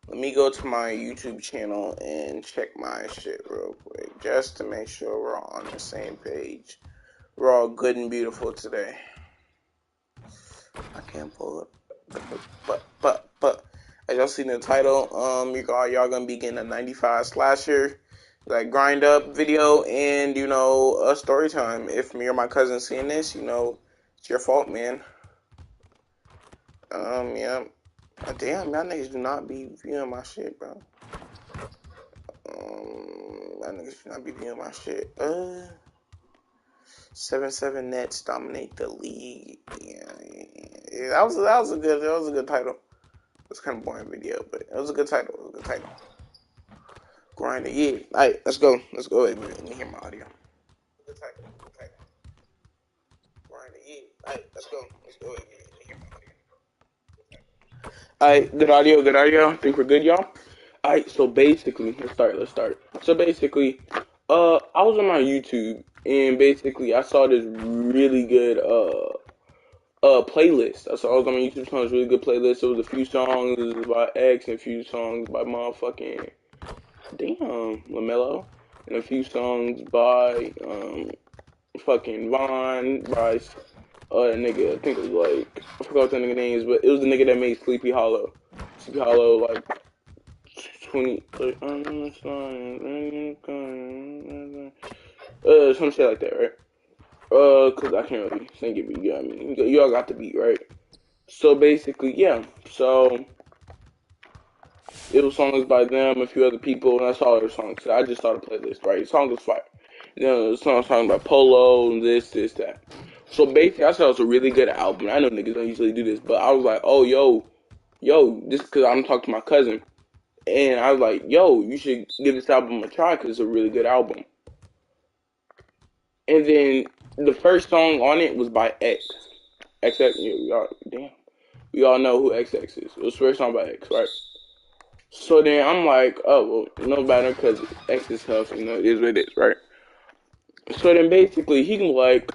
Let me go to my YouTube channel and check my shit real quick, just to make sure we're all on the same page. We're all good and beautiful today. I can't pull it, but as y'all see in the title, y'all gonna be getting a 95 slasher, like grind up video, and a story time. If me or my cousin seeing this, it's your fault, man. Yeah. Damn, y'all niggas do not be viewing my shit, bro. Y'all niggas do not be viewing my shit. 7-7 Nets dominate the league. Yeah. That was a good title. It was kind of boring video, but it was a good title. Grinder, yeah. Alright, let's go. Let's go ahead and hear my audio. Good title. Grinder, yeah. Alright, let's go ahead and hear my audio. Alright, good audio. Think we're good, y'all? Alright, so basically, let's start. So basically, I was on my YouTube, and basically I saw this really good, playlist. I was on my YouTube channel, this really good playlist. It was a few songs by X and a few songs by motherfucking, LaMelo, and a few songs by, fucking Von, by, nigga, I think it was like, I forgot what that nigga name is, but it was the nigga that made Sleepy Hollow, like, 20, some shit like that, right? Cause I can't really sing it, but you all got the beat, right? So basically, yeah. So it was songs by them, a few other people, and that's all their songs. So I just started a playlist, right? The song was fire. The song talking about Polo and this, that. So basically, I saw it was a really good album. I know niggas don't usually do this, but I was like, oh, yo, this because I'm talking to my cousin. And I was like, yo, you should give this album a try because it's a really good album. And then the first song on it was by X. XX, we all know who XX is. It was the first song by X, right? So then I'm like, oh, well, no matter because X is tough, it is what it is, right? So then basically he can like,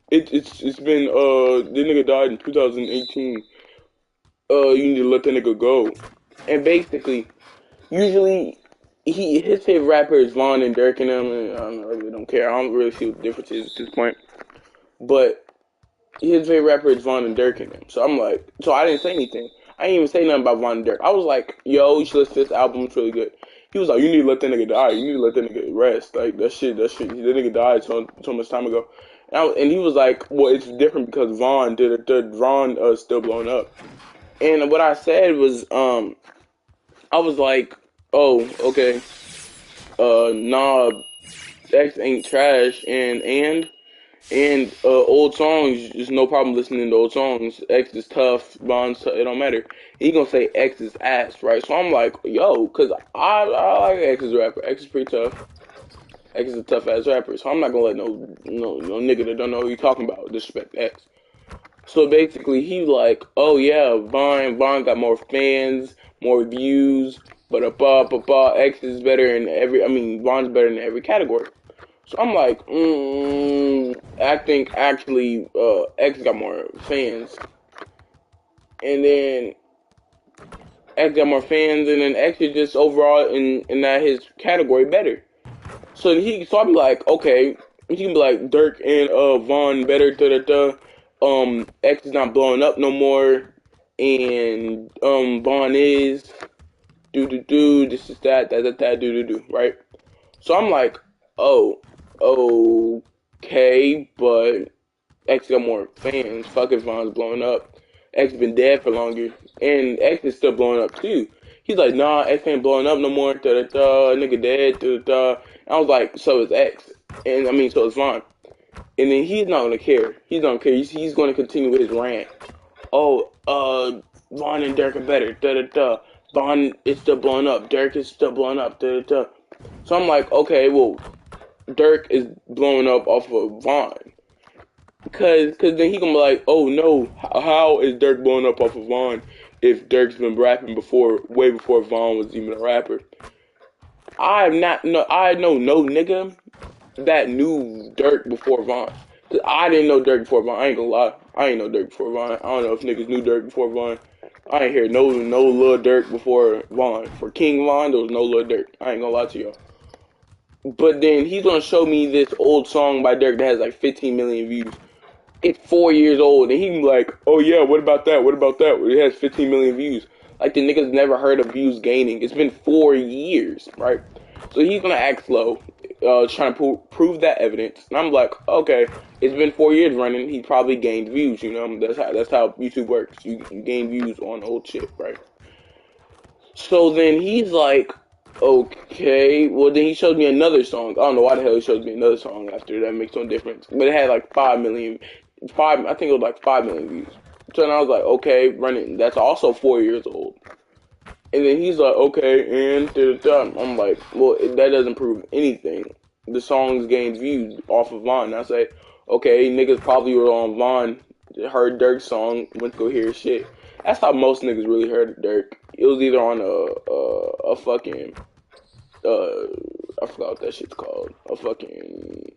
it's been, the nigga died in 2018. You need to let the nigga go. And basically, usually, his favorite rapper is Von and Dirk and them, and I really don't care. I don't really see what the difference is at this point. But his favorite rapper is Von and Dirk and them. So I'm like, so I didn't say anything. I didn't even say nothing about Von and Dirk. I was like, yo, you should listen to this album. It's really good. He was like, you need to let that nigga die. You need to let that nigga rest. Like, that shit. That nigga died so much time ago. And he was like, well, it's different because Von still blowing up. And what I said was, I was like, oh, okay. Nah, X ain't trash, and old songs, there's no problem listening to old songs. X is tough, Bond's tough, it don't matter. He gonna say X is ass, right? So I'm like, yo, cause I like X's rapper. X is pretty tough. X is a tough ass rapper, so I'm not gonna let no nigga that don't know who you talking about disrespect X. So basically, he like, oh yeah, Vaughn got more fans, more views, but X is better in Vaughn's better in every category. So I'm like, I think actually X got more fans, and then X got more fans, and then X is just overall in that his category better. So I'm like, okay, he can be like Dirk and Vaughn better, X is not blowing up no more, and Vaughn is this is that right? So I'm like, oh, okay, but X got more fans. Fuck if Vaughn's blowing up. X been dead for longer, and X is still blowing up too. He's like, nah, X ain't blowing up no more. Nigga dead. And I was like, so is X, and so is Vaughn. And then he's not gonna care. He's not gonna care. He's gonna continue with his rant. Oh, Vaughn and Dirk are better. Vaughn is still blowing up. Dirk is still blowing up. So I'm like, okay, well, Dirk is blowing up off of Vaughn. Cause then he gonna be like, oh no, how is Dirk blowing up off of Vaughn if Dirk's been rapping way before Vaughn was even a rapper? I know no nigga that knew Dirk before Vaughn. Cause I didn't know Dirk before Vaughn. I ain't gonna lie, I ain't know Dirk before Vaughn. I don't know if niggas knew Dirk before Vaughn. I ain't hear no Lil Durk before Vaughn. For King Von, there was no Lil Durk. I ain't gonna lie to y'all. But then he's gonna show me this old song by Durk that has like 15 million views. It's 4 years old, and he like, oh yeah, what about that? What about that? It has 15 million views. Like the niggas never heard of views gaining. It's been 4 years, right? So he's gonna act slow, trying to prove that evidence. And I'm like, okay, it's been 4 years running. He probably gained views. You know, that's how YouTube works. You gain views on old shit, right? So then he's like, okay. Well, then he showed me another song. I don't know why the hell he showed me another song after that. Makes no difference. But it had like 5 million, I think it was like 5 million views. So then I was like, okay, running. That's also 4 years old. And then he's like, okay, and I'm like, well, that doesn't prove anything. The songs gained views off of Vaughn. And I say, okay, niggas probably were on Vaughn, heard Dirk's song, went to go hear shit. That's how most niggas really heard Dirk. It was either on a fucking I forgot what that shit's called. A fucking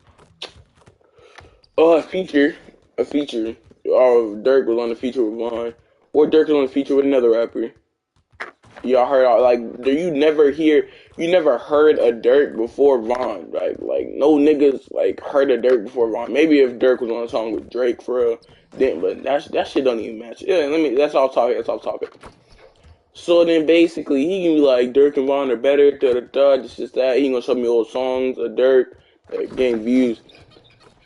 a feature, a feature. Or Dirk was on the feature with Vaughn, or Dirk was on the feature with another rapper. Y'all heard like you never heard a Dirk before Vaughn, right? Like no niggas like heard a Dirk before Vaughn. Maybe if Dirk was on a song with Drake for real, then but that shit don't even match. Yeah, that's all topic. That's all topic. So then basically he can be like Dirk and Vaughn are better, this is that. He gonna show me old songs of Dirk, like, getting views.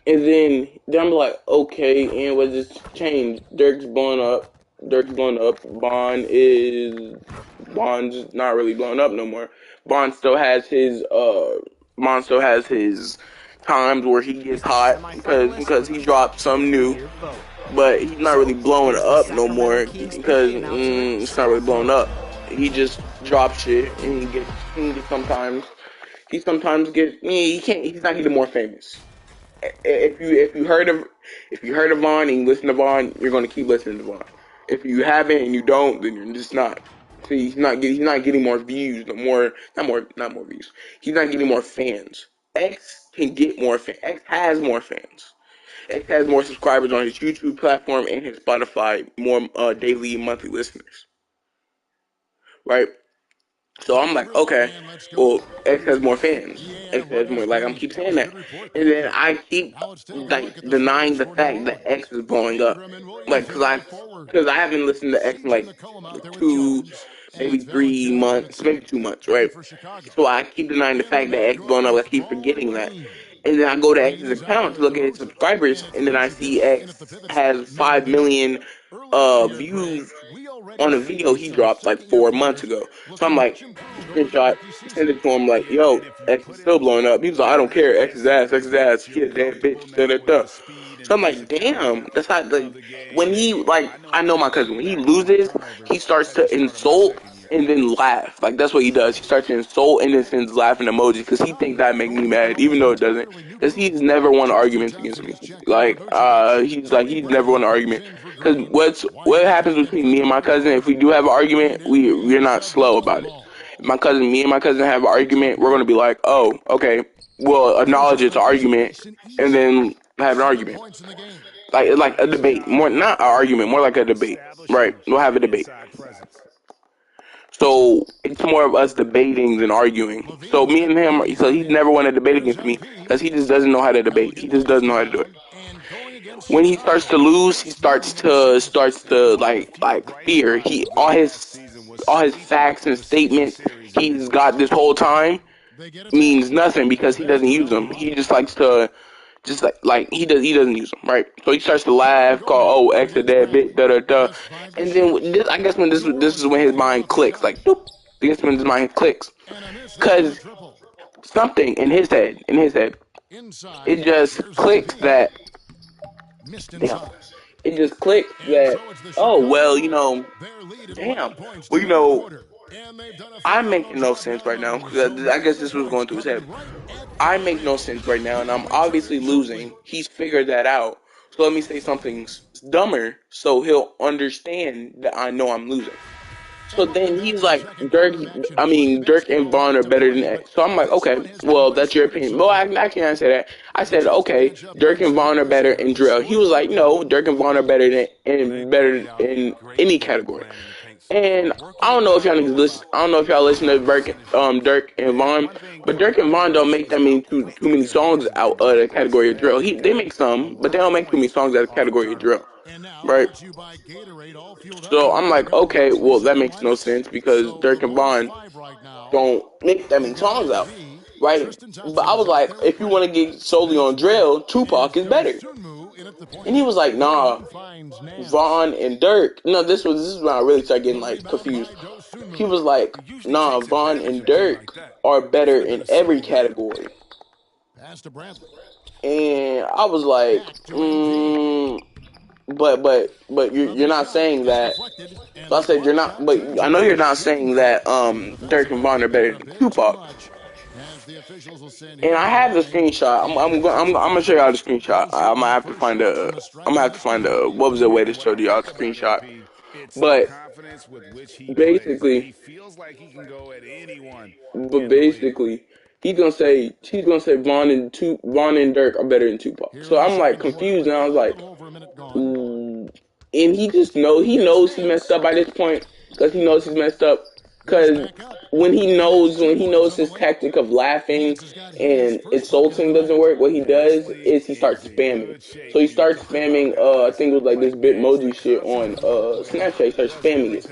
And then I'm like, okay, and what just changed? Dirk's blowing up. Dirk's blowing up. Bond's not really blowing up no more. Bond still has his Bond still has his times where he gets hot because he dropped some new, but he's not really blowing up no more because it's not really blowing up. He just drops shit and he sometimes gets he's not getting more famous. If you heard of Vaughn and you listen to Vaughn, you're gonna keep listening to Vaughn. If you haven't and you don't, then you're just not. See, he's not getting more views, not more views. He's not getting more fans. X can get more fans. X has more fans. X has more subscribers on his YouTube platform and his Spotify, more daily, monthly listeners, right? So I'm like, okay, well, X has more fans. X has more, like, I'm keep saying that. And then I keep, like, denying the fact that X is blowing up. Like, cause I haven't listened to X in, like, 2, maybe 3 months, maybe 2 months, right? So I keep denying the fact that X is blowing up. I keep forgetting that. And then I go to X's account to look at his subscribers, and then I see X has 5 million views on a video he dropped like 4 months ago. So I'm like, screenshot, send it to him like, yo, X is still blowing up. He was like, I don't care, X is ass, he a damn bitch, da da da. So I'm like, damn, that's not like when he like I know my cousin, when he loses, he starts to insult and then laugh. Like that's what he does. He starts to insult and then sends laughing emojis because he thinks that make me mad, even though it doesn't. Because he's never won arguments against me. He's never won an argument. Because what happens between me and my cousin, if we do have an argument, we're not slow about it. If me and my cousin have an argument, we're gonna be like, oh, okay, we'll acknowledge it's an argument, and then have an argument, like a debate, more not an argument, more like a debate, right? We'll have a debate. So it's more of us debating than arguing. So me and him, so he's never won a debate against me because he just doesn't know how to debate. He just doesn't know how to do it. When he starts to lose, he starts to like fear. All his facts and statements he's got this whole time means nothing because he doesn't use them. He just likes to like he doesn't use them, right? So he starts to laugh, call X a dead bitch, da da da, and then I guess when this is when his mind clicks, like doop. I guess when his mind clicks, cause something in his head, it just clicks that damn, it just clicks that oh well damn well I'm making no sense right now because I guess this was going through his head. I make no sense right now, and I'm obviously losing. He's figured that out. So let me say something dumber so he'll understand that I know I'm losing. So then he's like, Dirk and Vaughn are better than X. So I'm like, okay, well, that's your opinion. Well, I can't say that. I said, okay, Dirk and Vaughn are better in drill. He was like, no, Dirk and Vaughn are better in any category. And I don't know if y'all niggas listen. I don't know if y'all listen to Dirk and Vaughn, but Dirk and Vaughn don't make that many too many songs out of the category of drill. They make some, but they don't make too many songs out of the category of drill, right? So I'm like, okay, well that makes no sense because Dirk and Vaughn don't make that many songs out, right? But I was like, if you want to get solely on drill, Tupac is better. And he was like, nah, Vaughn and Dirk. No, this is when I really started getting like confused. He was like, nah, Vaughn and Dirk are better in every category. And I was like, but you're not saying that. So I said you're not, but I know you're not saying that Dirk and Vaughn are better than Tupac. And I have the screenshot. I'm gonna show y'all the screenshot. I'm gonna have to find what was the way to show y'all the screenshot. But basically, he's gonna say Vaughn and Dirk are better than Tupac. So I'm like confused now. I was like, and he knows he messed up by this point because he knows he's messed up because when he knows his tactic of laughing and insulting doesn't work, what he does is he starts spamming. So he starts spamming I think it was like this Bitmoji shit on Snapchat. He starts spamming it.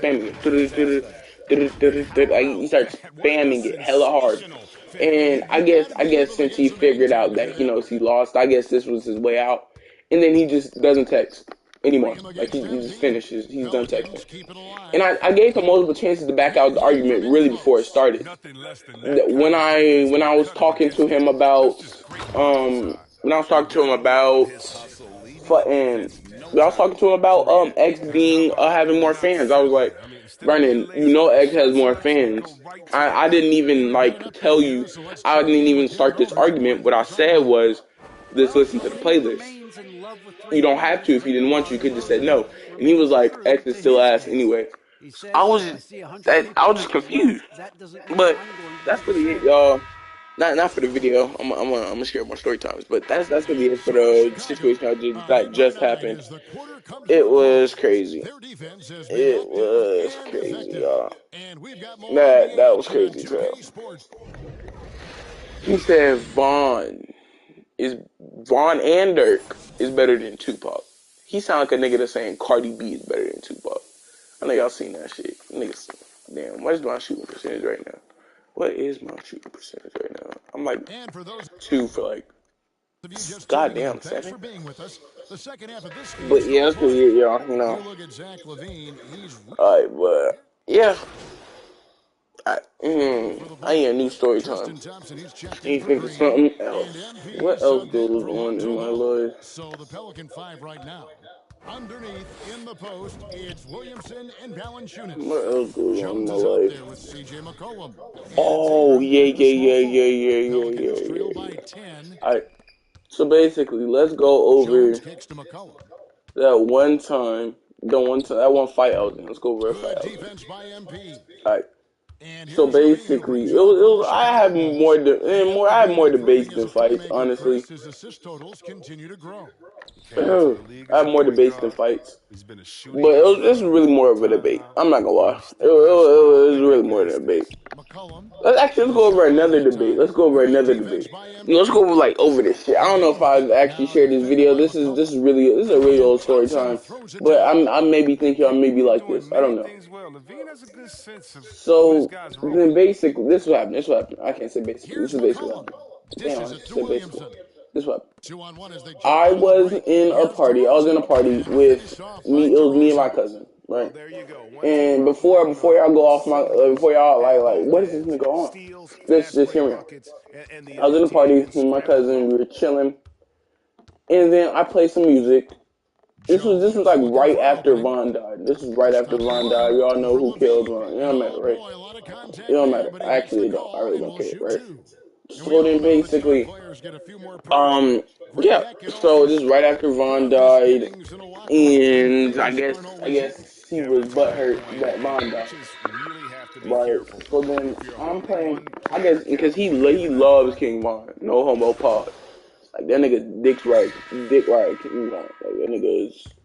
Like, he starts spamming it hella hard. And I guess since he figured out that he knows he lost, I guess this was his way out. And then he just doesn't text anymore. Like he just finishes. He's done texting. And I gave him multiple chances to back out the argument really before it started. When I was talking to him about X being having more fans, I was like, Brandon, you know X has more fans. I didn't even like tell you. I didn't even start this argument. What I said was, just listen to the playlist. You don't have to if you didn't want to. You could just said no. And he was like, X is still ass anyway. I was just confused. But that's really it, y'all. Not for the video. I'm gonna share more story times, but that's really it for the situation that just happened. It was crazy. It was crazy, y'all. That was crazy, bro. He said Vaughn and Dirk is better than Tupac. He sound like a nigga that's saying Cardi B is better than Tupac. I know y'all seen that shit. Niggas, damn, what is my shooting percentage right now? What is my shooting percentage right now? I'm like 2 for like, goddamn 7. But yeah, that's pretty it, y'all. You know. Alright, but yeah. I need a new story time. I need to think of something else. What else goes on in my life? So the Pelican 5 right now. Underneath in the post, it's Williamson and Valanciunas. What else goes on in my life? With CJ McCollum. Oh yeah. Alright. So basically, let's go over that one fight I was in. Let's go over a fight I was in. Alright. So basically, it was. I had more debates than fights, honestly. I have more debates than fights, but this was really more of a debate. I'm not gonna lie, it was really more than a debate. Let's go over another debate. Let's go over this shit. I don't know if I actually shared this video. This is a really old story time, but I maybe think y'all maybe like this. I don't know. So then basically, this is what happened. I can't say basically. This is basically what happened. Damn, I should say basically. This is what happened. I was in a party with me. It was me and my cousin, right? And before y'all go off before y'all like, what is this nigga on? Just hear me out. I was in a party with my cousin. We were chilling, and then I played some music. This was like right after Von died. This is right after Von died. We all know who killed Von. It don't matter, right? It don't matter. I actually don't. I really don't care, right? So then basically, yeah. So this is right after Von died, and I guess he was butthurt that Von died. Right. So then I'm playing. I guess because he loves King Von. No homo pause. Like that nigga dick right, King Von. Like that nigga is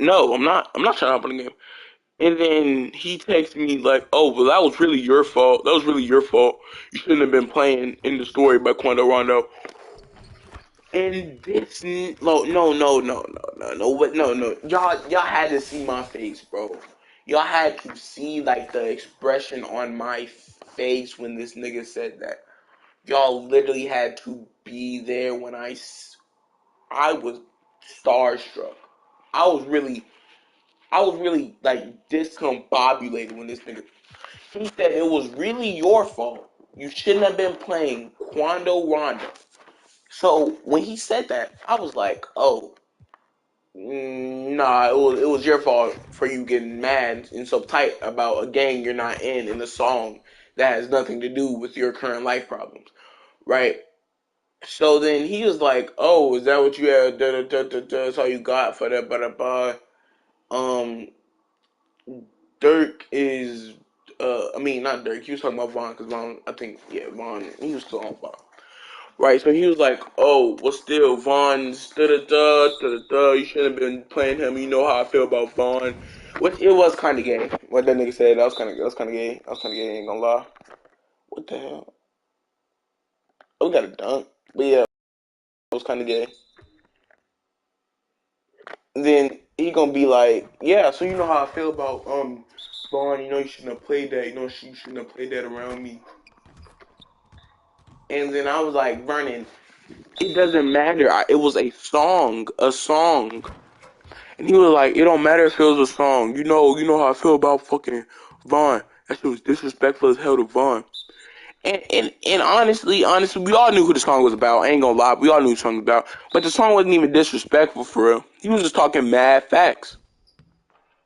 No, I'm not. I'm not trying to hop on the game. And then he texted me like, "Oh, well, that was really your fault. That was really your fault. You shouldn't have been playing in the story by Quando Rondo." And this, no. Y'all had to see my face, bro. Y'all had to see like the expression on my face when this nigga said that. Y'all literally had to be there when I was starstruck. I was really like discombobulated when this nigga. He said it was really your fault. You shouldn't have been playing Quando Rondo. So when he said that, I was like, oh, nah, it was your fault for you getting mad and so tight about a gang you're not in a song that has nothing to do with your current life problems, right? So then he was like, "Oh, is that what you had? That's all you got for that?" But um, Dirk is, I mean, not Dirk. He was talking about Vaughn because Vaughn, I think, yeah, Vaughn. He was still on Vaughn, right? So he was like, "Oh, well, still Vaughn's da. You shouldn't have been playing him. You know how I feel about Vaughn." Which it was kind of gay. What that nigga said, that was kind of gay. That was kind of gay. Ain't gonna lie. What the hell? Oh, we got a dunk. But yeah, it was kind of gay. Then he gonna be like, yeah, so you know how I feel about Vaughn, you know you shouldn't have played that, you know you shouldn't have played that around me. And then I was like, Vernon, it doesn't matter. It was a song. And he was like, it don't matter if it was a song. You know how I feel about fucking Vaughn. That shit was disrespectful as hell to Vaughn. And honestly, we all knew who the song was about. I ain't gonna lie, we all knew who the song was about. But the song wasn't even disrespectful for real. He was just talking mad facts.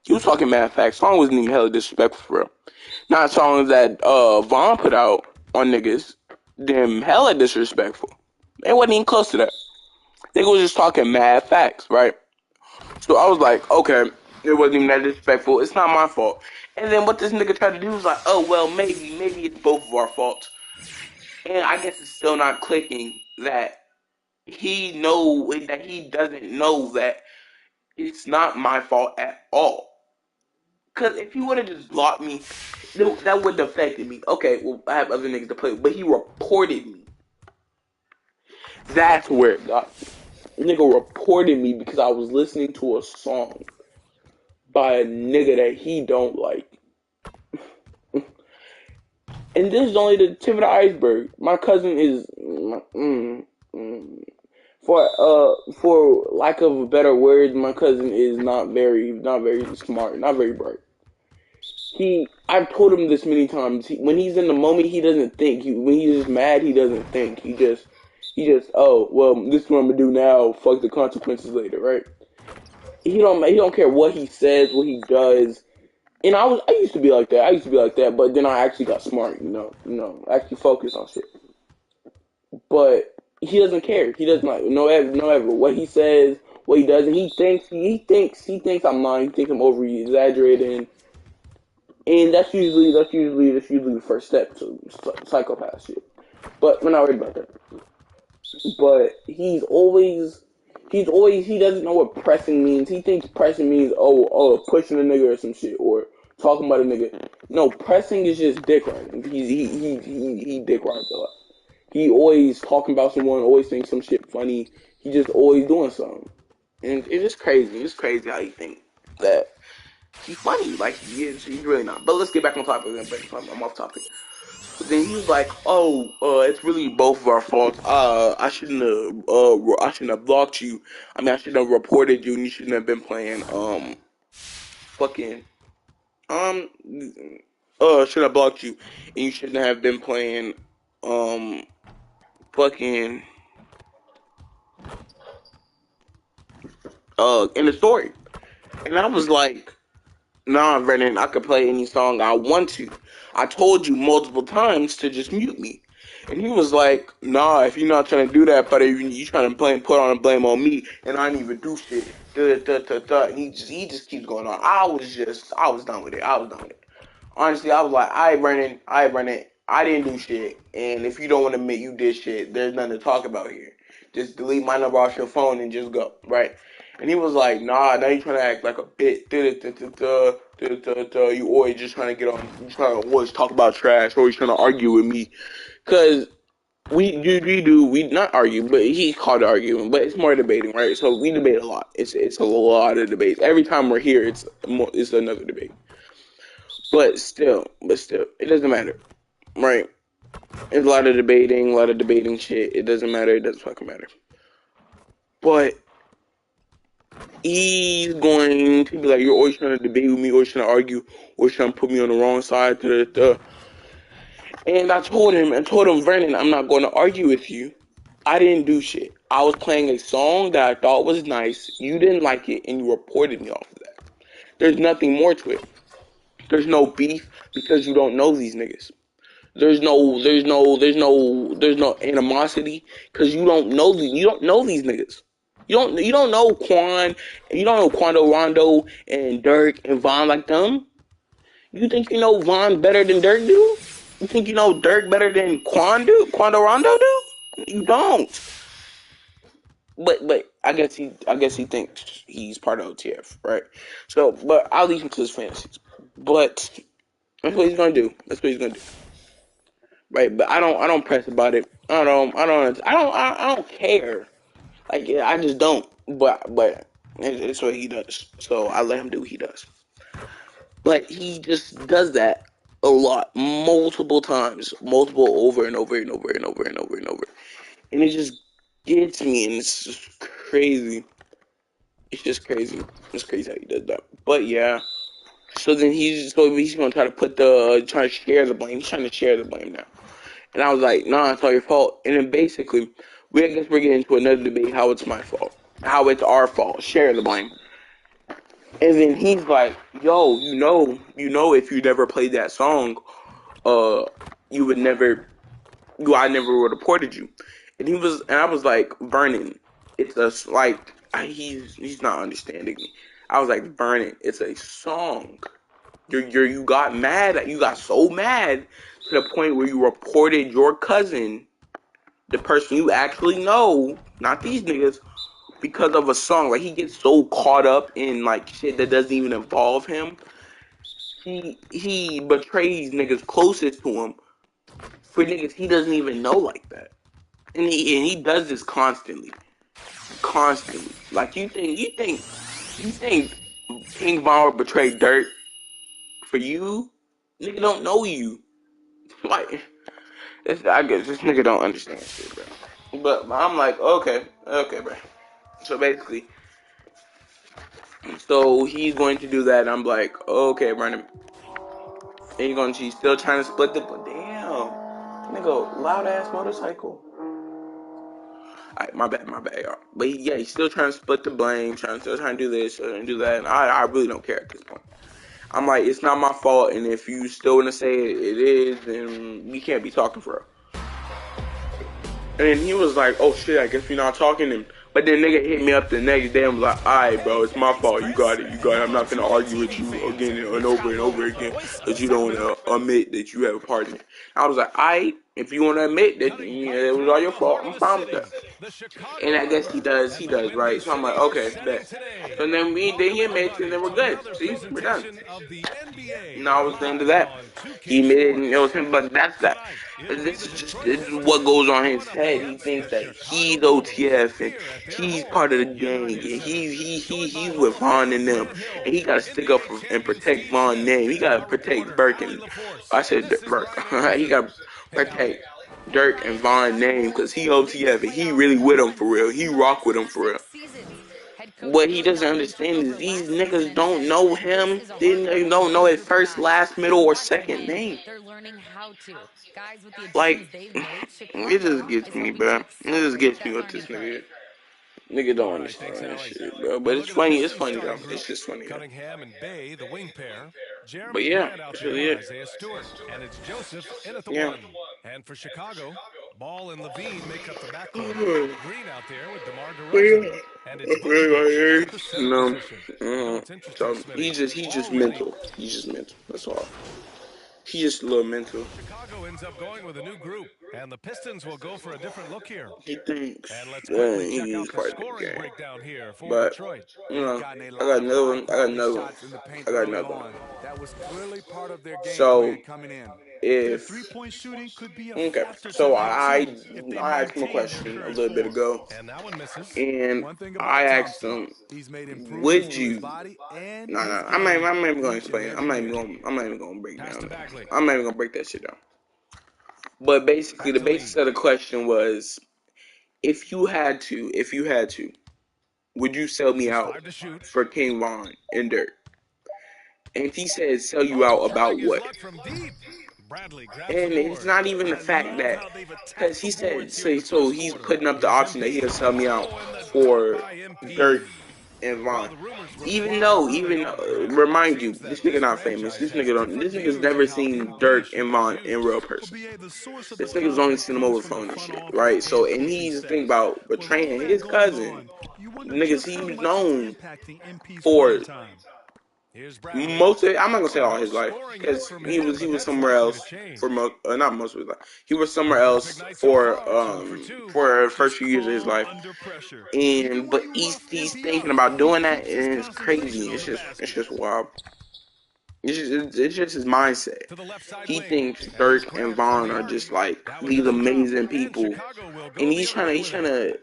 He was talking mad facts. Song wasn't even hella disrespectful for real. Not songs that Vaughn put out on niggas. Them hella disrespectful. They wasn't even close to that. Nigga was just talking mad facts, right? So I was like, okay, it wasn't even that disrespectful. It's not my fault. And then what this nigga tried to do was like, oh well, maybe it's both of our faults. And I guess it's still not clicking that he doesn't know that it's not my fault at all. Because if he would have just blocked me, that wouldn't have affected me. Okay, well, I have other niggas to play with, but he reported me. That's where it got me. Nigga reported me because I was listening to a song by a nigga that he don't like. And this is only the tip of the iceberg. My cousin is, for lack of a better word, my cousin is not very smart, not very bright. I've told him this many times. When he's in the moment, he doesn't think. When he's just mad, he doesn't think. He just, oh well, this is what I'm gonna do now. Fuck the consequences later, right? He don't care what he says, what he does. And I used to be like that. But then I actually got smart, actually focused on shit. But he doesn't care. He doesn't like no ever what he says, what he does, and he thinks I'm lying. He thinks I'm over exaggerating. And that's usually the first step to psychopath shit. But we're not worried about that. But he doesn't know what pressing means. He thinks pressing means pushing a nigga or some shit or talking about a nigga. No, pressing is just dick riding. He dick rides a lot. He always talking about someone, always saying some shit funny. He just always doing something. And it's just crazy. It's crazy how you think that he's funny. Like, he's really not. But let's get back on topic. I'm off topic. But then he was like, "Oh, it's really both of our faults. I shouldn't have blocked you. I mean, I shouldn't have reported you, and you shouldn't have been playing fucking should have blocked you, and you shouldn't have been playing fucking in the story." And I was like, nah, Vernon, I could play any song I want to. I told you multiple times to just mute me. And he was like, nah, if you're not trying to do that, but you trying to put on a blame on me, and I didn't even do shit. And he just keeps going on. I was done with it. Honestly, I was like, Vernon, I didn't do shit. And if you don't want to admit you did shit, there's nothing to talk about here. Just delete my number off your phone and just go, right? And he was like, nah, now you trying to act like a bit. You always just trying to get on, you trying to always talk about trash, always trying to argue with me. Because we not argue, but he called it arguing, but it's more debating, right? So we debate a lot. It's a lot of debates. Every time we're here, it's another debate. But still, it doesn't matter, right? It's a lot of debating shit. It doesn't matter. It doesn't fucking matter. But he's going to be like, you're always trying to debate with me, always trying to argue, always trying to put me on the wrong side. And I told him, Vernon, I'm not going to argue with you. I didn't do shit. I was playing a song that I thought was nice. You didn't like it, and you reported me off of that. There's nothing more to it. There's no beef because you don't know these niggas. There's no animosity because you don't know these niggas. You don't know Quan, you don't know Quando Rondo and Dirk and Von like them. You think you know Von better than Dirk do? You think you know Dirk better than Quando Rondo do? You don't. But I guess he thinks he's part of OTF, right? So, but I'll leave him to his fantasies. But that's what he's gonna do. Right? But I don't press about it. I don't care. Like I just don't. But it's what he does. So I let him do what he does. But he just does that a lot, multiple times, over and over and over and over and over and over, and it just gets me, and it's just crazy. It's just crazy. It's crazy how he does that. But yeah. So then he's gonna try to share the blame. He's trying to share the blame now. And I was like, nah, it's all your fault. And then basically, I guess we're getting into another debate how it's my fault. How it's our fault. Share the blame. And then he's like, yo, you know if you never played that song, I never would have reported you. And I was like, Vernon, he's not understanding me. I was like, Vernon, it's a song. You got mad. You got so mad to the point where you reported your cousin, the person you actually know, not these niggas, because of a song. Like, he gets so caught up in like shit that doesn't even involve him. He betrays niggas closest to him for niggas he doesn't even know like that, and he does this constantly. Like you think King Von would betray Dirt for you? Nigga don't know you. Like, I guess this nigga don't understand shit, bro. But I'm like, okay, bro. So basically, he's going to do that, and I'm like, okay, Brandon. And she's still trying to split the, damn, nigga, loud ass motorcycle. Alright, my bad, y'all. But he's still trying to split the blame, still trying to do this and do that, and I really don't care at this point. I'm like, it's not my fault, and if you still want to say it is, then we can't be talking for real. And then he was like, oh shit, I guess we're not talking. But then nigga hit me up the next day and was like, alright bro, it's my fault, you got it. I'm not gonna argue with you again and over again, because you don't want to admit that you have a part in it. I was like, alright, if you want to admit that it was all your fault, I'm fine with that. And I guess he does, right? So I'm like, okay, bet. So then he admits, and then we're good. See, we're done. And I was the end of that. He admitted, and it was him, but that's that. This is what goes on in his head. He thinks that he's OTF and he's part of the gang, and he's with Von and them, and he gotta stick up and protect Von's name. He gotta protect Burke and I said Burke. He gotta protect Dirk and Von's name because he OTF and he really with him for real. He rock with him for real. What he doesn't understand is these niggas don't know him. They don't know his first, last, middle, or second name. Like, it just gets me, bro. It just gets me with this nigga. Nigga don't understand that shit, bro. But it's funny. It's funny though. It's just funny. Cunningham and Bay, the wing pair. But yeah, that's really it. Isaiah Stewart, and it's Joseph in at the one. And for Chicago, Ball and Levine make up the backcourt. Green out there with DeMar DeRozan, and it's Vucevic at the center position. So he's just mental. He's just mental. That's all. He's just a little mental. Chicago ends up going with a new group, and the Pistons will go for a different look here. He thinks he's part of the game. But, I got another one. That was clearly part of their game So plan coming in. Their if three-point shooting could be a okay, factor so tonight too if they I asked him a maintain their question a current little bit form. ago, And that one misses. and One thing I about asked Thompson, him, he's made improvements would to his you? body and No, his I'm game not even going to each and explain it. every year. I'm not even going to break Pass down to that. Bagley. I'm not even going to break that shit down. But basically, Back the to basis Lee. of the question was, if you had to, would you sell me Just out 5 to shoot. for King Von and Dirk? And he said, sell you Oh, out about trying his what? luck from deep. Bradley grabs the And it's board. not even the I fact love that, how they've because attacked the he said, boards here in the so first he's quarter. putting up the Here's option that MP. he'll sell me out Oh, and the dunk for by Dirk MP. and Well, Von. the rumors were Even flying though, early on, Grant. remind you, Seems this that nigga this not famous. franchise This has this different nigga's views never of how seen MP Dirk should and be Von in real used. Will person. be the source of the This nigga's only conflict seen him comes over from the phone and front shit, office right? So, and and coaching he's thinking staff. about With all betraying that his going cousin. on, you wonder Niggas just how he's much it's known impacting MP's for playing time. Here's Bradley. most of it. I'm not gonna say Oh, all no his life scoring yet because from him, he but was that's somewhere likely to else change. for not most of his life. He was somewhere Perfect else night so far. 2 for 2. for the first Just few years of his calm life. under pressure. Even And when but you he's rough MP thinking up, about he doing that, keeps his and it's concentration crazy. on the It's basket. just wild. It's just his mindset. To the left side He wing. thinks And here's Dirk and Grant from Vaughn the are arc. just like That one these doesn't drop. amazing And people, Chicago will and go the other way he's with trying it. to.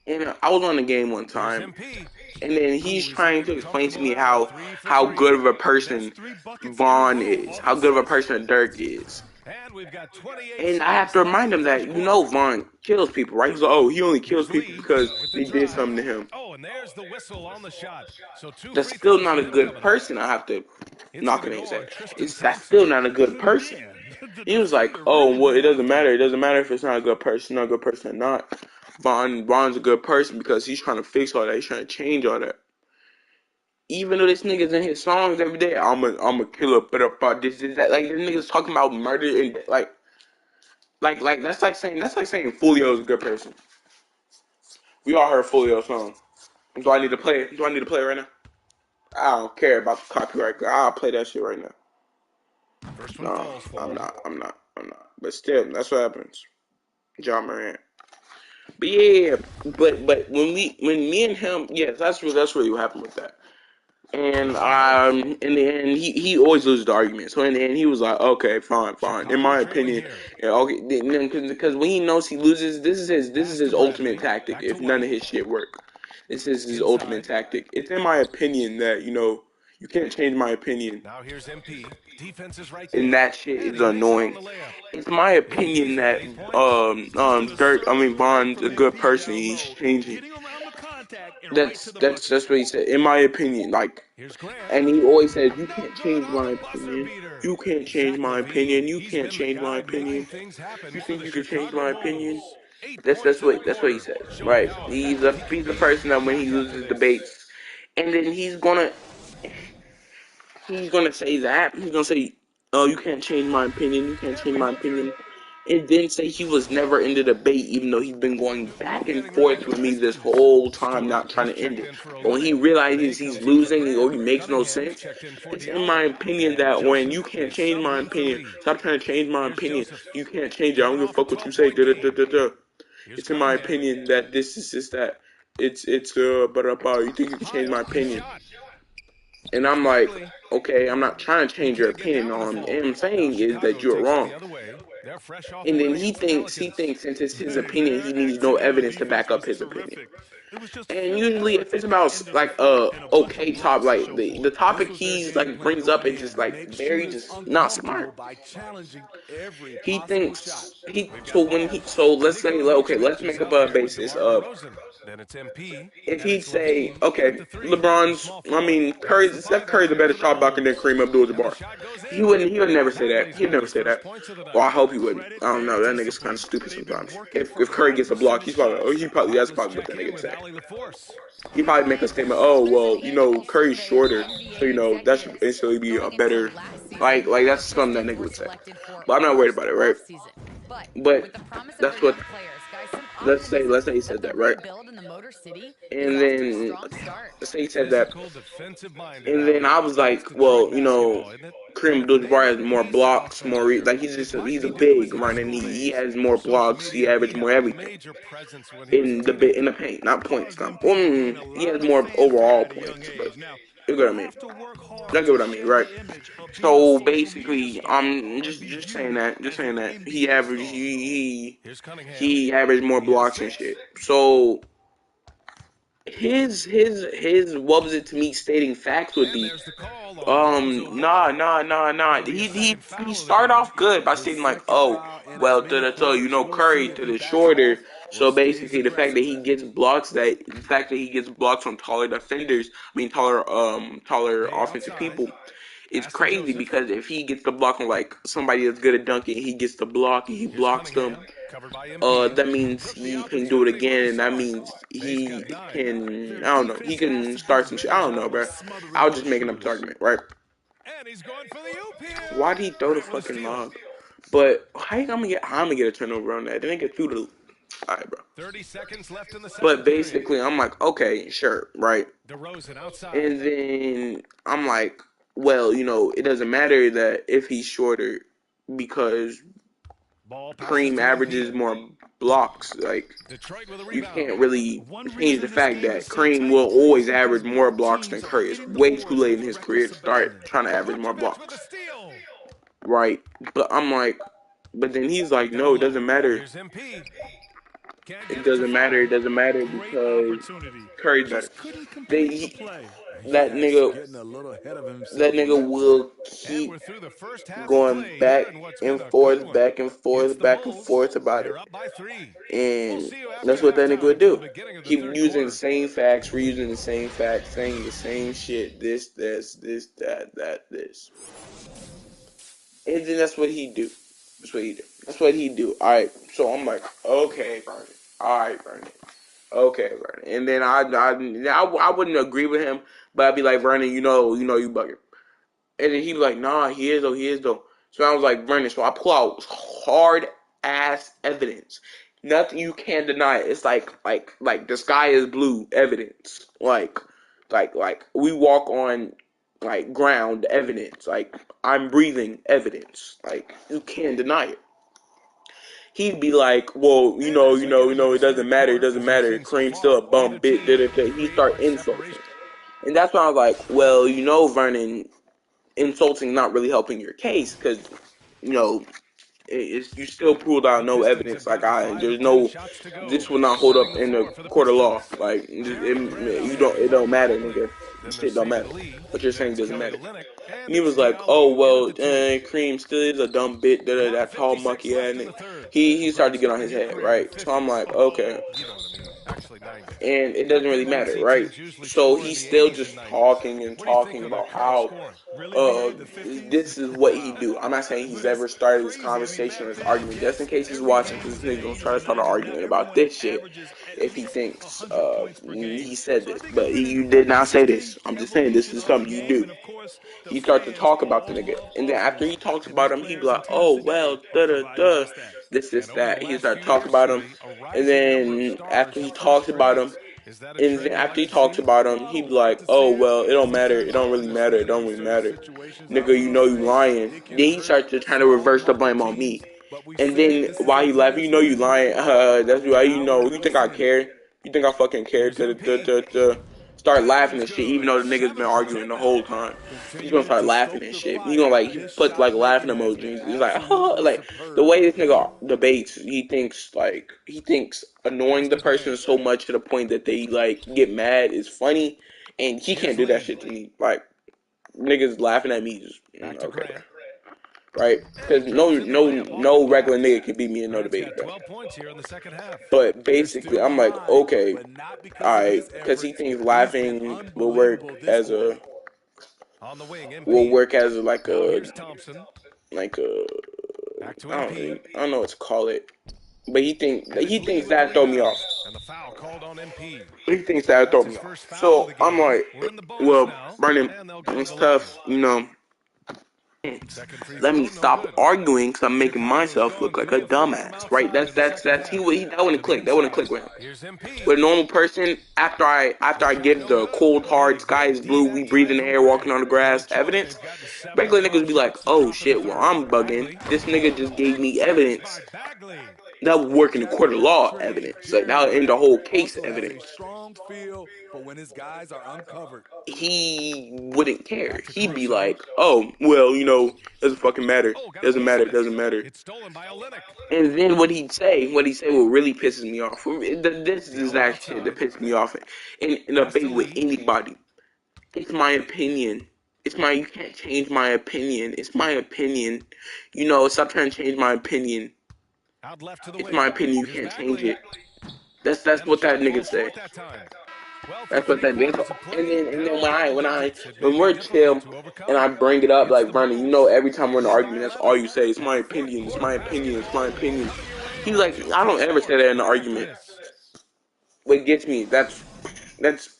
And I was on the game one Here's time, MP. and then he's Ooh, he's trying to looking explain to comfortable me now. how 3 for how 3. good of a That's person 3 buckets in a Vaughn row. is, All how the good of a assists. person Dirk is. And we've got 28 And I have seconds to left in remind the him that, first quarter. Vaughn kills people, right? He's like, oh, he only kills Here's people Lee because with the they did drive. something to him. Oh, and there's the whistle on the shot. So 2 That's free still throws not for a him good coming up. person. I have to It's knock going to it in go his on head. Tristan That's Thompson. still not a good person. Man, the He was like, defender oh, really well, it went doesn't after matter. him. It doesn't matter if it's not a good person, not a good person or not. Vaughn's a good person because he's trying to fix all that. He's trying to change all that. Even though this nigga's in his songs every day, I'm a killer, but about this, that. Like, this nigga's talking about murder and like that's like saying Fulio's a good person. We all heard Fulio's song. Do I need to play it? Do I need to play it right now? I don't care about the copyright. I'll play that shit right now. First one No, falls for I'm him. not. I'm not. I'm not. But still, that's what happens. John Morant. But yeah, but when me and him, yes, that's really what happened with that. And Here's Dirk. in the end, he always loses the argument. So in the end, he was like, okay, fine. In Chicago my trailing opinion, here. yeah, okay, because when he knows he loses, this is Pass to his ultimate Bradley. tactic. Back to If none White. of his shit work, this is his ultimate Inside. tactic. It's in my opinion that you can't change my opinion, Now here's MP. Defense is right and there. that shit And is he makes it on annoying. the layup. It's my MP opinion for that 8 points. Just an assertive play Bond's from a good MP person. down He's low, changing. getting around the contact and right to the bucket. That's what he said. In my opinion, like, Here's Grant. and he always says, "You No can't good change on my the buzzer opinion. beater. You can't change Zach my opinion. LaVine, You he's can't been the change my guy making opinion. things happen You for think the you can change Chicago my opinion?" Bulls. 8 points in the That's what he quarter, says, showing right? how effective he can He's the be person that when he back after loses this. debates, and then he's gonna say that. He's gonna say, "Oh, you can't change my opinion. You can't change my opinion." And then say he was never in the debate, even though he's been going Ball back and getting ready forth to with me switch this ends. whole time, Stewart not trying has to end checked it. in for But when he Olynyk. realizes May he's comes in for losing or Grant. he makes no Cunningham's sense, checked in for it's in my Diallo. opinion And that when you Joseph can't is change my subbed in for opinion, Lee. stop trying to change my Here's opinion. Joseph. You can't change it. I don't Coming give a off a fuck what you say. 12-point game. Here's It's in my Cunningham. opinion that this is just that. But you think you can High change my open opinion? shot. And Here's I'm like, Bagley. okay, I'm not trying to He change your can't get opinion down to on. fall. And I'm Now saying is that Chicago you're takes it wrong. the other way. They're fresh off a And win then against the he Pelicans. thinks since it's his opinion, Their he needs no activity on evidence to defense back up was his opinion. terrific. It was just And full usually, effort if it's at the about end of the like floor and a bunch of okay top, blocks to like show for the it. This topic was their he's game like plan brings once up, it's again. just like Make very shooters just not uncomfortable smart. by challenging every He possible shot. thinks We've got ball. let's say Nikola okay, Vucevic let's is make up out a there with basis DeMar of DeRozan. Then it's MP. if And he'd it's say, Levine at okay, the 3. The small forward. That's the Steph 5 Curry's a option better for the shot blocker than Bulls. Kareem And the Abdul-Jabbar. shot goes in. He would never say that. Bagley's He'd got never his say first that. points of the Well, night. I hope he wouldn't. Credit I don't their know. That nigga's kind discipline. of stupid They've been sometimes. working for If Curry gets a hours in block, the he's probably, shots. that's Bartlett's probably what that checked in nigga with say. Allie LaForce. He probably make a statement. Oh well, Curry's shorter, so that should instantly be a better. Like that's something that nigga would say. But I'm not worried about it, right? But that's what. Let's say he said that, right? And then let's say he said that, Physical, defensive-minded and then Allie. I was That's like, Detroit well, basketball, isn't it? Kareem And if they Abdul-Jabbar make has a more decent blocks, offensive year, what he's can a he do in big high man, and school he days? has more Social blocks, he media averages beat more him. A everything major presence when he was a teenager. in the paint, not It's points. caused Now, MP to gain a he lot has of the more overall fanfare at a young points, but age. Now, You get what I mean? Don't get what I mean, right? So basically, I'm just saying that, he averaged he averaged more blocks and shit. So his what was it to me stating facts would be nah. He started off good by saying like, oh, well, you know, Curry to the shorter. So basically, the fact that the fact that he gets blocks from taller defenders, taller offensive people, it's crazy because if he gets the block on like somebody that's good at dunking, he gets the block and he blocks them. That means he can do it again, and that means he can. I don't know. He can start some shit. I don't know, bro. I was just making up this argument, right? Why'd he throw the fucking lob? But how I'm gonna get a turnover on that? Then get through the. Alright, bro. 30 seconds left in the second but basically, I'm like, okay, sure, right. And then I'm like, well, you know, it doesn't matter that if he's shorter because Kareem averages more blocks. Like, you can't really change the fact that Kareem will always average more blocks than Curry. It's way too late in his career to start trying to average more blocks. Right. But I'm like, but then he's like, no, it doesn't matter. It doesn't matter because Curry's better. That nigga will keep going back and forth about it. And that's what that nigga would do. Keep using the same facts, reusing the same facts, saying the same shit, this, that. And then that's what he do. Alright, so I'm like, okay, Vernon. Alright, Vernon. Okay, Vernon. And then I wouldn't agree with him, but I'd be like, Vernon, you know you bugging. And then he'd be like, nah, he is though. So I was like, Vernon, so I pull out hard ass evidence. Nothing you can't deny it. It's like the sky is blue evidence. Like we walk on like ground evidence. Like I'm breathing evidence. Like you can't deny it. He'd be like, well, you know, it doesn't matter. Kareem's still a bum bitch. He start insulting. And that's when I was like, well, you know, Vernon, insulting not really helping your case because, you know, you still pulled out no evidence. Like this will not hold up in the court of law. Like it don't matter, nigga. Shit don't matter. What you're saying doesn't matter. And he was like, oh well, Kareem still is a dumb bit. That tall monkey ass nigga. He started to get on his head, right? So I'm like, okay. And it doesn't really matter, right? So he's still just talking about how this is what he do. I'm not saying he's ever started this conversation or this argument, just in case he's watching, because this nigga gonna try to start an argument about this shit if he thinks he said this. But you did not say this. I'm just saying this is something you do. He starts to talk about the nigga, and then after he talks about him, he be like, oh well, this, that. He started talking about him, and then after he talks about him, he be like, oh well, it don't matter, it don't really matter, nigga, you know you lying. Then he starts to try to reverse the blame on me, and then while he laughing, you know you lying. That's why you think I care? You think I fucking care to start laughing and shit, even though the nigga's been arguing the whole time. He's gonna start laughing and shit. He gonna he put like laughing emojis. He's like, oh, like the way this nigga debates, he thinks annoying the person so much to the point that they like get mad is funny, and he can't do that shit to me. Like niggas laughing at me, just okay. Right? Because no regular nigga can beat me in no debate, bro. But basically, I'm like, okay, alright, because he thinks laughing will work as a I don't know what to call it. But he thinks that throw me off. He thinks that throw me off. So I'm like, well, Brandon, it's tough, you know. Let me stop arguing because I'm making myself look like a dumbass, right? That wouldn't click. That wouldn't click with him. With a normal person, after I give the cold hard sky is blue, we breathe in the air, walking on the grass evidence, regular niggas be like, oh shit, well I'm bugging. This nigga just gave me evidence that would work in the court of law evidence. Like that would end the whole case evidence. on the field, but when his guys are uncovered, he wouldn't care. Back to He'd be Caruso. like, "Oh, well, doesn't fucking matter. Oh, got a Doesn't loose matter. in it. Doesn't matter." It's stolen by Olynyk. And then what he'd say what really pisses me off. This is the exact shit that pisses me off in a debate with anybody. It's my opinion. You can't change my opinion. It's my opinion. Stop trying to change my opinion. Out left to the It's wing. my opinion. You Here's can't Bagley. change it. That's what that nigga say. That time. Well, That's what that nigga. And then when we're chill and I I bring it up like Bernie, every time we're in an argument, that's all you say. It's my opinion. It's my opinion. It's my opinion. He's like, I don't ever say that in an argument. What gets me, that's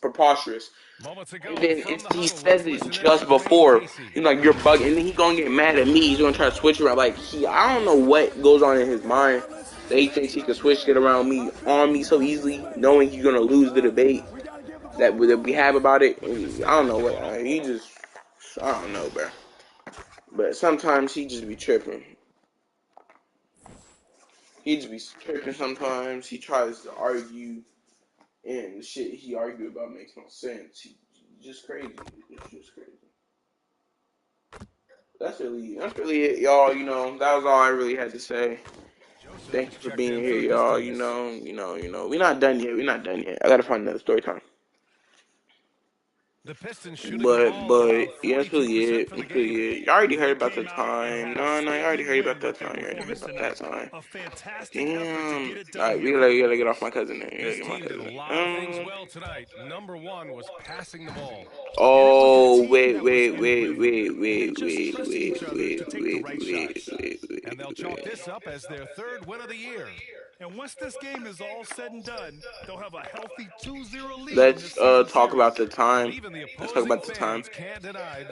preposterous. And then he says it just before. He's like, you're bugging. And then he's going to get mad at me. He's going to try to switch around. Like, I don't know what goes on in his mind that he thinks he can switch it around me, on me so easily, knowing he's going to lose the debate that we have about it. And I don't know what. I don't know, bro. But sometimes he just be tripping. He just be tripping sometimes. He tries to argue. And the shit he argued about makes no sense. He's just crazy. It's just crazy. That's really it, y'all. That was all I really had to say. Thank you for being here, y'all. We're not done yet. I gotta find another story time. The Pistons shooting But the ball about yeah, that's really 42% it. for the That's really game. it. You already heard about the time. No, you already heard about that time. A fantastic effort to Damn. get it done. Alright, we gotta get off my cousin there. This team did a lot of things well tonight. Number one was passing the ball. Oh, wait. And they'll chalk this up as their third win of the year. And once this game is all said and done, they'll have a healthy 2-0 lead. Let's talk about the time. Let's talk about the time.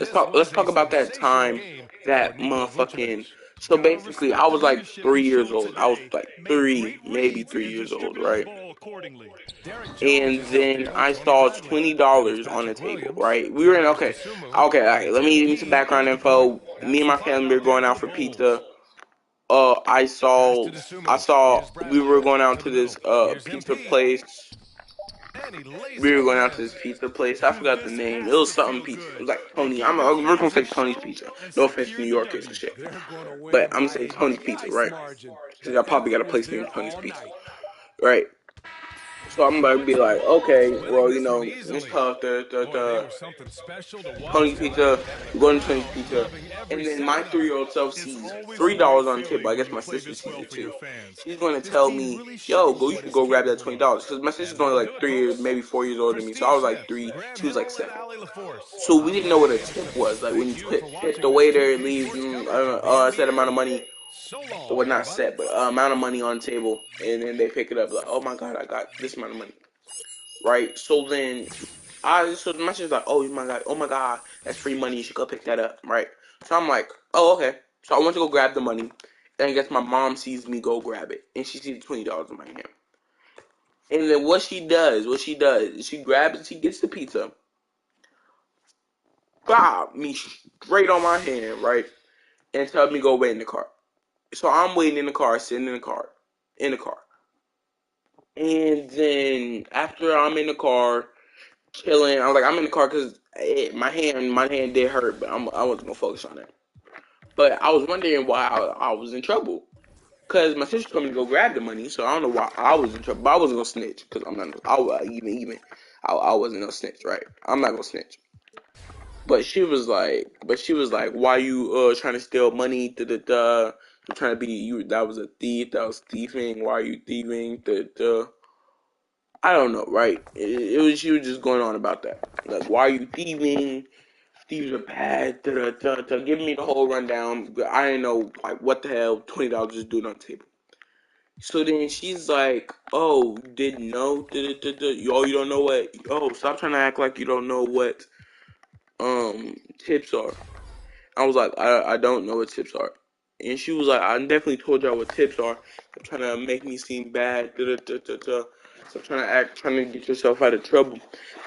Let's talk about that time that motherfucking. So basically, I was like 3 years old. I was like maybe 3 years old, right? And then I saw $20 on the table, right? We were in okay. Let me give you some background info. Me and my family were going out for pizza. I saw we were going out to this pizza place. We were going out to this pizza place. I forgot the name. It was something pizza. It was like Tony. We're gonna say Tony's Pizza. No offense to New Yorkers and shit, but I'm gonna say Tony's Pizza, right? Because I probably got a place named Tony's Pizza, right? So I'm about to be like, okay, well, it's tough. Tony's Pizza, we're going to Tony's Pizza, and then my 3-year-old self sees $3 on the table. I guess my sister sees it too. She's going to tell me, yo, you can go grab that $20. Because my sister's only like 3 years, maybe 4 years older than me. So I was like 3, she was like 7. So we didn't know what a tip was. Like when you tip the waiter, it leaves a set amount of money. Well, not set, but amount of money on the table, and then they pick it up like, oh my god, I got this amount of money, right? So then, so my sister's like, oh my god, that's free money, you should go pick that up, right? So I'm like, oh okay. So I went to go grab the money, and I guess my mom sees me go grab it, and she sees $20 in my hand. And then what she does, she grabs it, she gets the pizza, bob me straight on my hand, right, and tells me to go wait in the car. So I'm waiting in the car, sitting in the car. And then after I'm in the car, chilling, I'm in the car because my hand did hurt, but I wasn't going to focus on that. But I was wondering why I was in trouble. Because my sister told me to go grab the money, so I don't know why I was in trouble. But I wasn't going to snitch, because I wasn't going to snitch, right? I'm not going to snitch. But she was like, why you trying to steal money? You're trying to be you. That was a thief. That was thieving. Why are you thieving? I don't know, right? She was just going on about that. Like, why are you thieving? Thieves are bad. Give me the whole rundown. I didn't know like what the hell $20 is doing on the table. So then she's like, oh, you didn't know? Oh, you don't know what? Oh, stop trying to act like you don't know what tips are. I was like, I don't know what tips are. And she was like, I definitely told y'all what tips are. I'm trying to make me seem bad. So trying to get yourself out of trouble.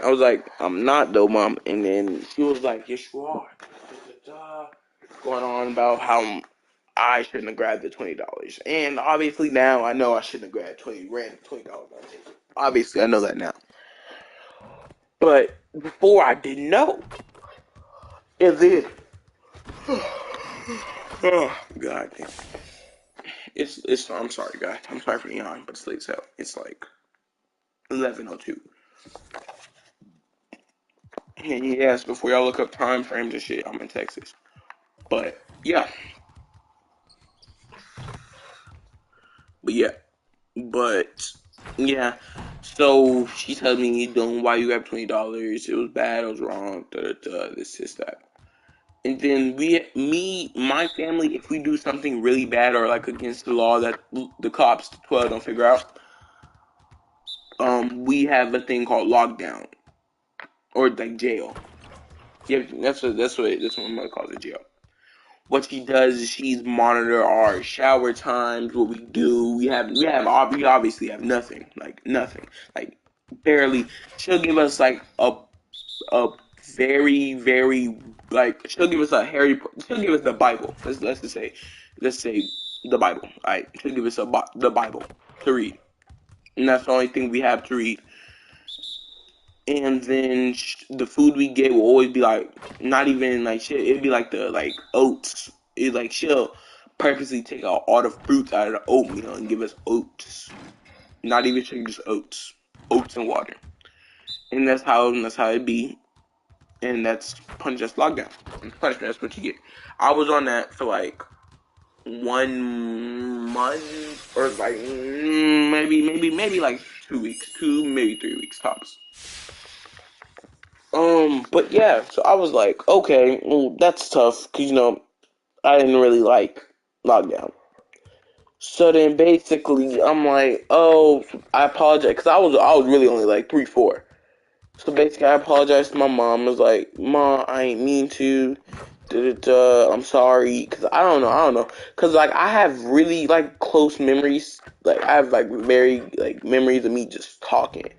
I was like, I'm not though, mom. And then she was like, yes, you are. Going on about how I shouldn't have grabbed the $20. And obviously now I know I shouldn't have grabbed $20 on the table. Obviously I know that now. But before I didn't know. And then, oh god damn. It's I'm sorry guys. I'm sorry for the yawn, but it's late as hell. It's like 11:02. And yes, before y'all look up time frames and shit, I'm in Texas. But yeah. But yeah. But yeah. So she told me, "Don't why you got $20? It was bad. It was wrong. This, that." And then my family, if we do something really bad or like against the law that the cops 12 don't figure out, we have a thing called lockdown or like jail. Yeah, that's what my mother calls it, jail. What she does is she's monitor our shower times, what we do. We obviously have nothing, like barely. She'll give us like a very very like she'll give us she'll give us the Bible. Let's say the Bible. Alright, she'll give us the Bible to read, and that's the only thing we have to read. And then the food we get will always be like not even like shit. It'd be like the like oats. It like she'll purposely take out all the fruits out of the oatmeal and give us oats. Not even sugar, just oats and water. And that's how it be. And that's that's lockdown. Punishment. That's what you get. I was on that for like 1 month or like maybe like 2 weeks, maybe 3 weeks tops. But yeah, so I was like, okay, well, that's tough, because, I didn't really like lockdown. So then basically, I'm like, oh, I apologize, because I was really only like 3, 4. So basically, I apologized to my mom. I was like, "Mom, I ain't mean to. I'm sorry." Because I don't know. Because like I have really like close memories. Like I have like very like memories of me just talking.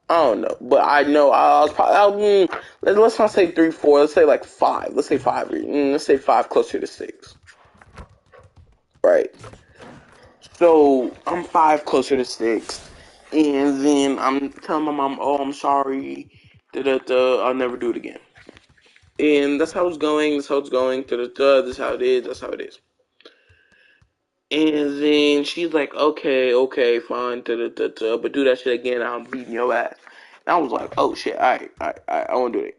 I don't know, but I know I was probably. Let's not say 3, 4. Let's say like 5. Let's say 5. Let's say 5, closer to 6. Right. So I'm 5, closer to 6, and then I'm telling my mom, "Oh, I'm sorry. I'll never do it again." And that's how it's going. That's how it's going. This is how it is. That's how it is. And then she's like, "Okay, fine. But do that shit again, I'm beating your ass." And I was like, "Oh shit, I won't do it."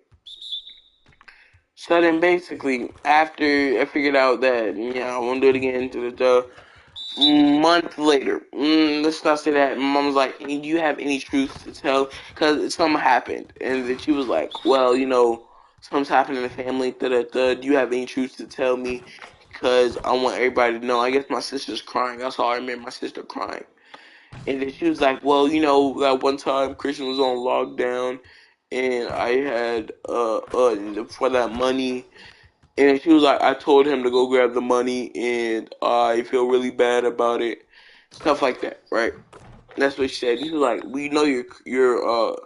So then basically, after I figured out that, I won't do it again, month later, let's not say that, Mom was like, "Do you have any truth to tell?" Because something happened. And then she was like, "Well, something's happened in the family, do you have any truth to tell me? Because I want everybody to know." I guess my sister's crying. That's all I remember, my sister crying. And then she was like, "Well, that one time Christian was on lockdown, and I had for that money." And she was like, "I told him to go grab the money, and I feel really bad about it." Stuff like that, right? That's what she said. He was like, "We know you're."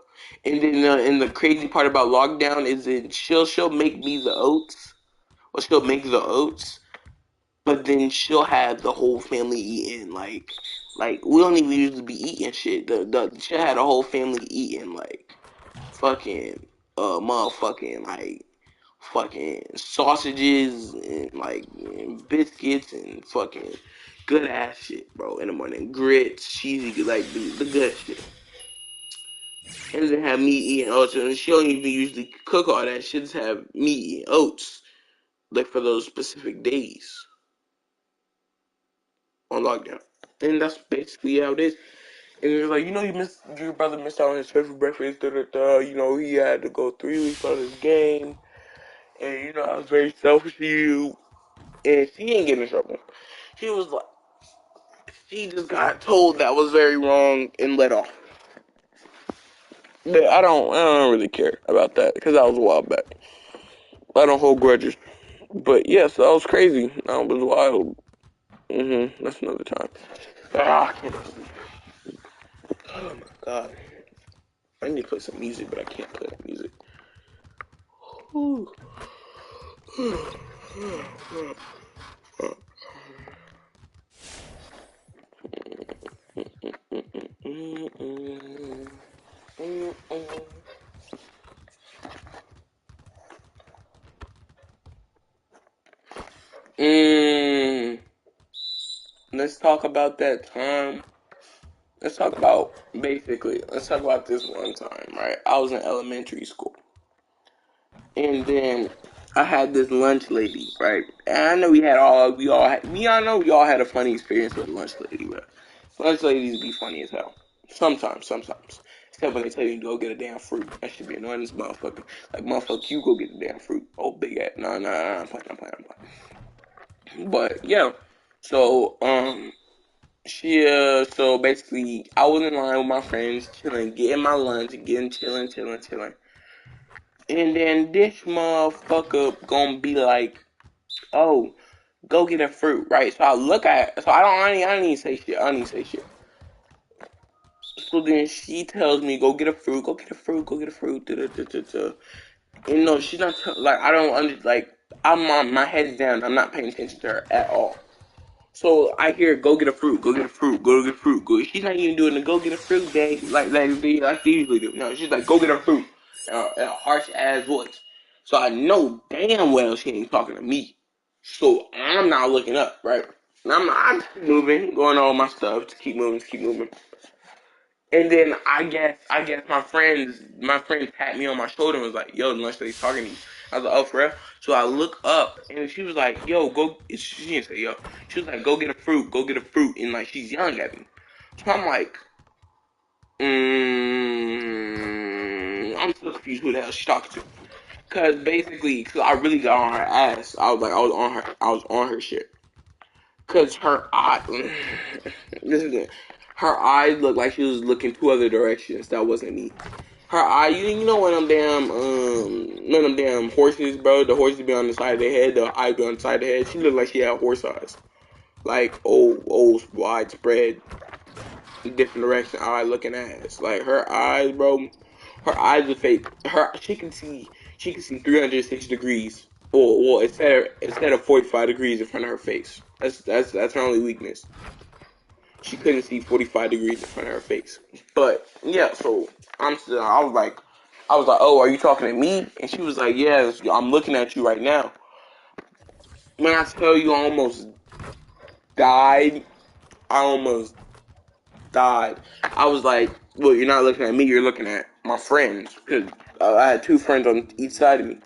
And then and the crazy part about lockdown is that she'll make me the oats, or she'll make the oats, but then she'll have the whole family eating like we don't even usually be eating shit. She'll have the whole family eating like fucking motherfucking like fucking sausages and like and biscuits and fucking good ass shit, bro. In the morning, grits, cheesy, like the good shit. And then have me eating oats, and she don't even usually cook all that. She just have me eating oats, like for those specific days on lockdown. And that's basically how it is. And it's like, your brother missed out on his favorite breakfast. He had to go 3 weeks on his game, and I was very selfish to you. And she ain't getting in trouble. She was like, she just got told that was very wrong and let off. But I don't really care about that because that was a while back. I don't hold grudges. But yes, that was crazy. That was wild. That's another time. I can't believe. Oh my god. I need to play some music, but I can't play that music. Whew. let's talk about that time. Let's talk about this one time, right? I was in elementary school. And then I had this lunch lady, right? And I know we all had a funny experience with lunch lady, but lunch ladies be funny as hell. Sometimes. Except when they tell you to go get a damn fruit. That should be annoying as motherfucker. Like, motherfucker, you go get the damn fruit. Oh, big ass. Nah, I'm playing. But, yeah. So, so basically, I was in line with my friends, chilling, getting my lunch, chilling. And then this motherfucker gonna be like, oh, go get a fruit, right? So I don't even say shit. So then she tells me, go get a fruit. And no, she's not, my head's down. I'm not paying attention to her at all. So I hear, go get a fruit. She's not even doing the go get a fruit day like they usually do. No, she's like, go get a fruit. In a harsh ass voice. So I know damn well she ain't talking to me. So I'm not looking up, right? And I'm moving, going on my stuff, to keep moving. And then I guess my friend tapped me on my shoulder and was like, yo, lunch lady's talking to you. I was like, oh, for real? So I look up and she was like, yo, she didn't say yo. She was like, go get a fruit. And like, she's yelling at me. So I'm like, I'm so confused who the hell she's talking to. Cause I really got on her ass. I was on her shit. Cause her eyes looked like she was looking two other directions. That wasn't me. Her eye, you know when them damn horses, bro. The horses be on the side of their head. The eyes be on the side of their head. She looked like she had horse eyes, like old widespread, different direction eye looking ass. Like her eyes, bro. Her eyes are fake. She can see 360 degrees. Well, instead of 45 degrees in front of her face. That's her only weakness. She couldn't see 45 degrees in front of her face. But yeah, so I was like, oh, are you talking to me? And she was like, yes, I'm looking at you right now. When I tell you I almost died. I was like, well, you're not looking at me, you're looking at my friends. Because I had two friends on each side of me.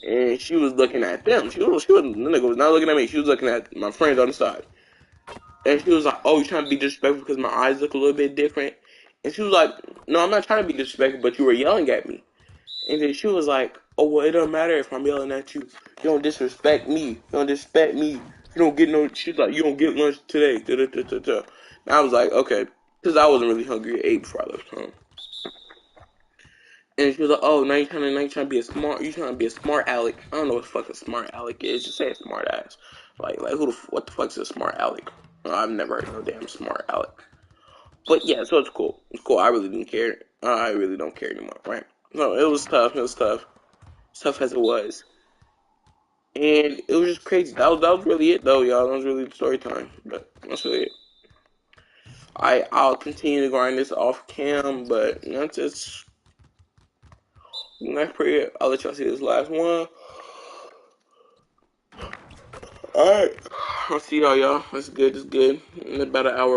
And she was looking at them. The nigga was not looking at me. She was looking at my friends on the side. And she was like, oh, you're trying to be disrespectful because my eyes look a little bit different? And she was like, no, I'm not trying to be disrespectful, but you were yelling at me. And then she was like, oh, well, it don't matter if I'm yelling at you. You don't disrespect me. You don't get no, she's like, you don't get lunch today. And I was like, okay. Because I wasn't really hungry at 8 before I left home. And she was like, oh, now you're trying to be a smart aleck. I don't know what the fuck a smart aleck is. Just say a smart ass. Like what the fuck's a smart aleck? I've never heard of no damn smart aleck. But yeah, so it's cool. I really didn't care. I really don't care anymore, right? No, it was tough. Tough as it was. And it was just crazy. That was really it, though, y'all. That was really the story time. But that's really it. I'll continue to grind this off cam, but that's just... That's pretty it. I'll let y'all see this last one. Alright. I'll see y'all. It's good. In about an hour.